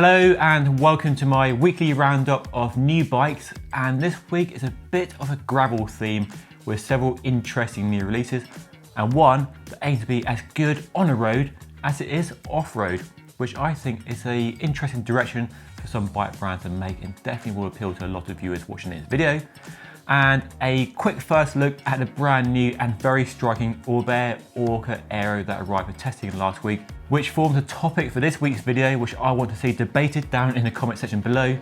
Hello and welcome to my weekly roundup of new bikes, and this week is a bit of a gravel theme with several interesting new releases and one that aims to be as good on the road as it is off-road, which I think is an interesting direction for some bike brands to make and definitely will appeal to a lot of viewers watching this video. And a quick first look at the brand new and very striking Orbea Orca Aero that arrived for testing last week, which forms a topic for this week's video, which I want to see debated down in the comment section below.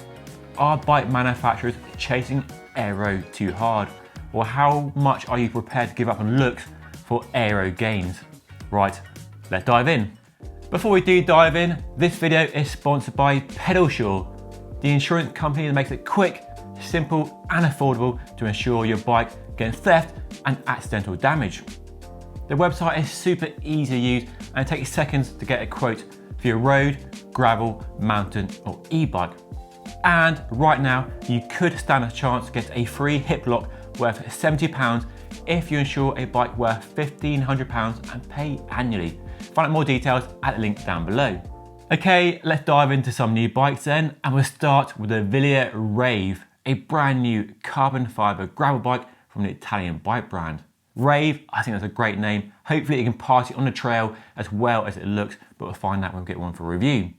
Are bike manufacturers chasing aero too hard? Or how much are you prepared to give up on looks for aero gains? Right, let's dive in. Before we do dive in, this video is sponsored by Pedalsure, the insurance company that makes it quick, simple and affordable to insure your bike against theft and accidental damage. The website is super easy to use and it takes seconds to get a quote for your road, gravel, mountain or e-bike. And right now you could stand a chance to get a free hip lock worth £70 if you insure a bike worth £1,500 and pay annually. Find out more details at the link down below. Okay, let's dive into some new bikes then, and we'll start with the Wilier Rave, a brand new carbon fiber gravel bike from the Italian bike brand. Rave, I think that's a great name. Hopefully it can party on the trail as well as it looks, but we'll find out when we get one for review.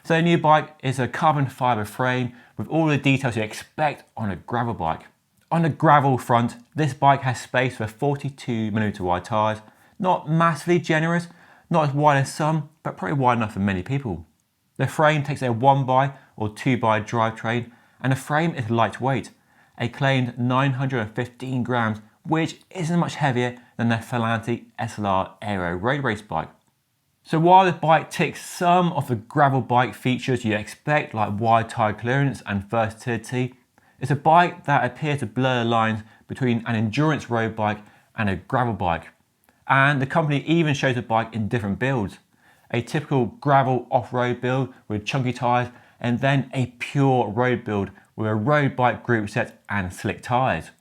So the new bike is a carbon fiber frame with all the details you expect on a gravel bike. On the gravel front, this bike has space for 42mm wide tyres, not massively generous, not as wide as some, but probably wide enough for many people. The frame takes a 1x or 2x drivetrain, and the frame is lightweight, a claimed 915 grams, which isn't much heavier than the Falanti SLR Aero road race bike. So while the bike ticks some of the gravel bike features you expect, like wide tyre clearance and versatility, it's a bike that appears to blur the lines between an endurance road bike and a gravel bike. And the company even shows the bike in different builds. A typical gravel off-road build with chunky tyres, and then a pure road build with a road bike group set and slick tyres.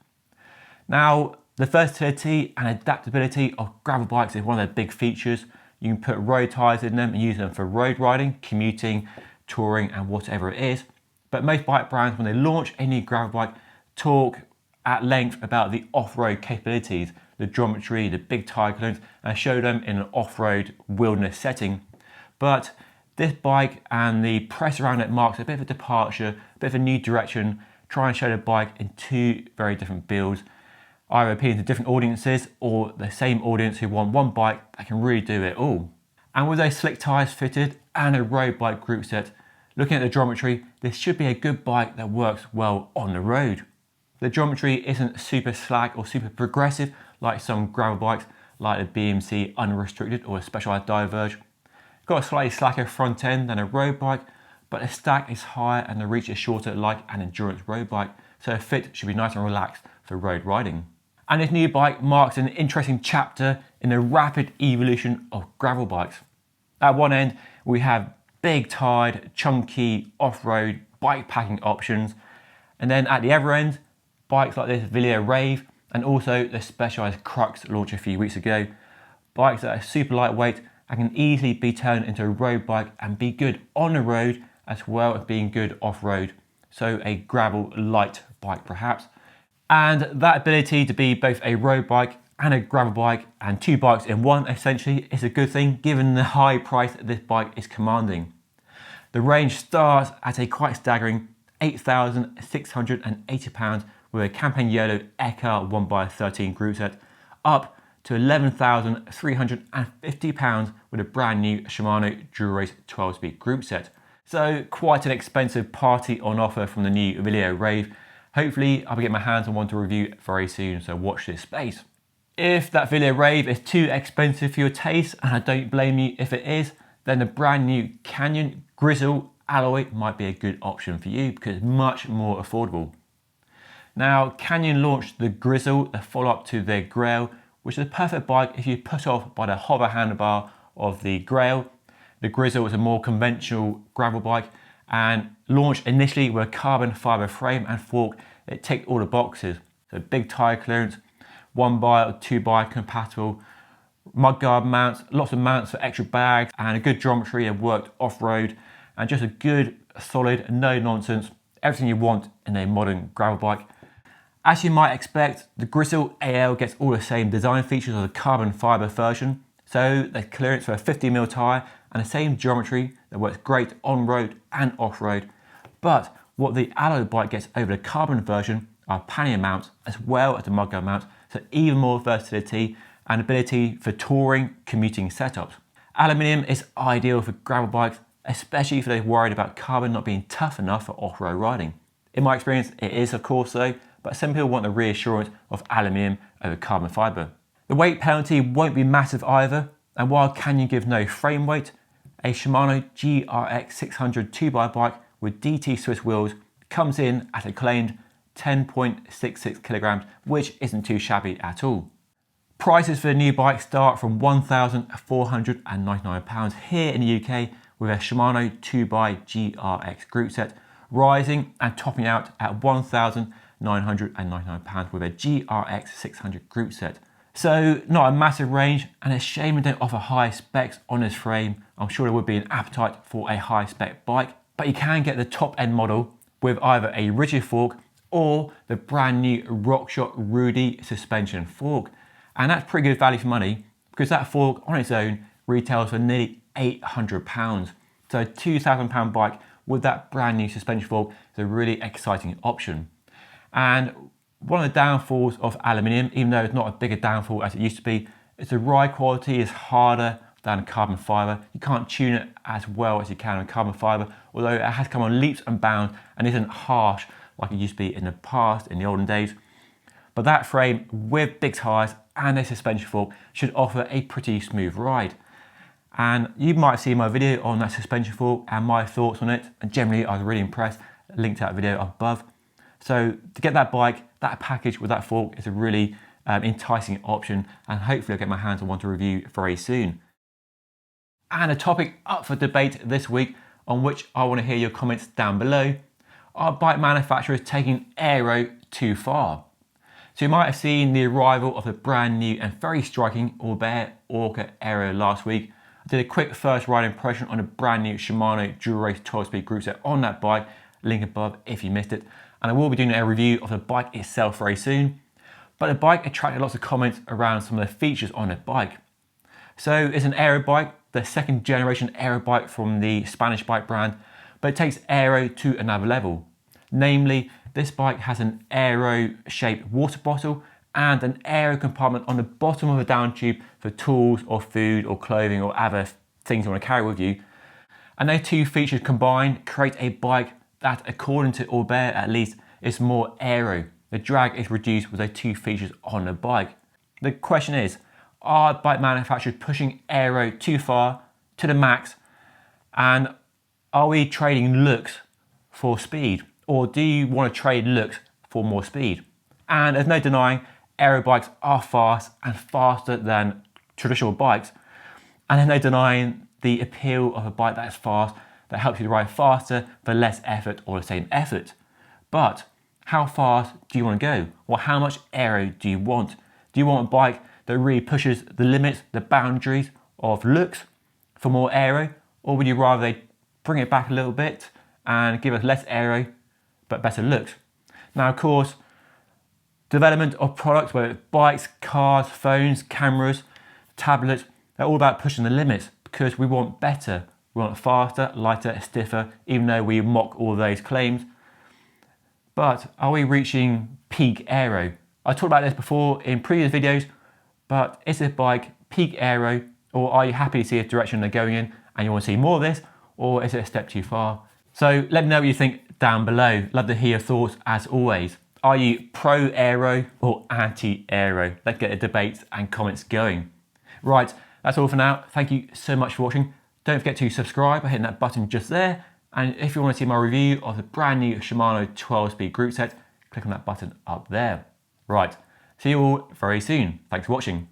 Now, the versatility and adaptability of gravel bikes is one of their big features. You can put road tyres in them and use them for road riding, commuting, touring and whatever it is. But most bike brands, when they launch a new gravel bike, talk at length about the off-road capabilities, the geometry, the big tyre clearance, and show them in an off-road wilderness setting. But this bike and the press around it marks a bit of a departure, a bit of a new direction, try and show the bike in two very different builds, either appealing to different audiences or the same audience who want one bike that can really do it all. And with those slick tyres fitted and a road bike group set, looking at the geometry, this should be a good bike that works well on the road. The geometry isn't super slack or super progressive like some gravel bikes like the BMC Unrestricted or a Specialized Diverge. It's got a slightly slacker front end than a road bike, but the stack is higher and the reach is shorter like an endurance road bike, so the fit should be nice and relaxed for road riding. And this new bike marks an interesting chapter in the rapid evolution of gravel bikes. At one end, we have big tired, chunky off-road bike packing options, and then at the other end, bikes like this Wilier Rave and also the Specialized Crux launched a few weeks ago. Bikes that are super lightweight and can easily be turned into a road bike and be good on the road as well as being good off-road. So a gravel light bike perhaps. And that ability to be both a road bike and a gravel bike and two bikes in one essentially is a good thing given the high price that this bike is commanding. The range starts at a quite staggering £8,680 with a Campaign Yellow Eka 1x13 group set, up to £11,350 with a brand new Shimano Dual Race 12-speed group set. So quite an expensive party on offer from the new Wilier Rave. Hopefully I'll be getting my hands on one to review very soon, so watch this space. If that Wilier Rave is too expensive for your taste, and I don't blame you if it is, then the brand new Canyon Grizl alloy might be a good option for you because it's much more affordable. Now, Canyon launched the Grizl, the follow-up to their Grail, which is a perfect bike if you put off by the hover handlebar of the Grail. The Grizl is a more conventional gravel bike and launched initially with a carbon fiber frame and fork. It ticked all the boxes. So big tyre clearance, 1x or 2x compatible, mudguard mounts, lots of mounts for extra bags and a good geometry that worked off-road and just a good, solid, no nonsense, everything you want in a modern gravel bike. As you might expect, the Grizl AL gets all the same design features of the carbon fibre version, so there's clearance for a 50mm tyre and the same geometry that works great on-road and off-road. But what the alloy bike gets over the carbon version are pannier mounts as well as the mudguard mounts, so even more versatility and ability for touring, commuting setups. Aluminium is ideal for gravel bikes, especially if they're worried about carbon not being tough enough for off-road riding. In my experience, it is of course though, but some people want the reassurance of aluminium over carbon fibre. The weight penalty won't be massive either, and while Canyon give no frame weight, a Shimano GRX 600 2x bike with DT Swiss wheels comes in at a claimed 10.66 kilograms, which isn't too shabby at all. Prices for the new bike start from £1,499 here in the UK with a Shimano 2x GRX group set, rising and topping out at £1,999 with a GRX 600 group set. So not a massive range, and it's a shame we don't offer high specs on this frame. I'm sure there would be an appetite for a high spec bike, but you can get the top end model with either a rigid fork or the brand new RockShot Rudy suspension fork. And that's pretty good value for money because that fork on its own retails for nearly £800. So a £2,000 bike with that brand new suspension fork is a really exciting option. And one of the downfalls of aluminium, even though it's not a bigger downfall as it used to be, is the ride quality is harder than carbon fibre. You can't tune it as well as you can on carbon fibre, although it has come on leaps and bounds and isn't harsh like it used to be in the past, in the olden days. But that frame with big tyres and a suspension fork should offer a pretty smooth ride. And you might have seen my video on that suspension fork and my thoughts on it, and generally I was really impressed. Link to that video above. So to get that bike, that package with that fork is a really enticing option, and hopefully I'll get my hands on one to review very soon. And a topic up for debate this week, on which I want to hear your comments down below, are bike manufacturers taking aero too far? So you might have seen the arrival of the brand new and very striking Orbea Orca Aero last week. I did a quick first ride impression on a brand new Shimano Dual Race 12-speed group set on that bike, link above if you missed it. And I will be doing a review of the bike itself very soon. But the bike attracted lots of comments around some of the features on the bike. So it's an aero bike, the second generation aero bike from the Spanish bike brand, but it takes aero to another level. Namely, this bike has an aero shaped water bottle and an aero compartment on the bottom of the down tube for tools or food or clothing or other things you want to carry with you. And those two features combined create a bike that, according to Orbea at least, is more aero. The drag is reduced with those two features on the bike. The question is, are bike manufacturers pushing aero too far, to the max, and are we trading looks for speed? Or do you want to trade looks for more speed? And there's no denying aero bikes are fast and faster than traditional bikes, and there's no denying the appeal of a bike that's fast, that helps you to ride faster for less effort or the same effort. But how fast do you want to go? Or how much aero do you want? Do you want a bike that really pushes the limits, the boundaries of looks for more aero? Or would you rather they bring it back a little bit and give us less aero but better looks? Now of course, development of products, whether it's bikes, cars, phones, cameras, tablets, they're all about pushing the limits because we want better. We want faster, lighter, stiffer, even though we mock all those claims. But are we reaching peak aero? I talked about this before in previous videos, but is this bike peak aero, or are you happy to see the direction they're going in and you want to see more of this, or is it a step too far? So let me know what you think down below. Love to hear your thoughts as always. Are you pro aero or anti aero? Let's get the debates and comments going. Right, that's all for now. Thank you so much for watching. Don't forget to subscribe by hitting that button just there. And if you want to see my review of the brand new Shimano 12-speed group set, click on that button up there. Right, see you all very soon. Thanks for watching.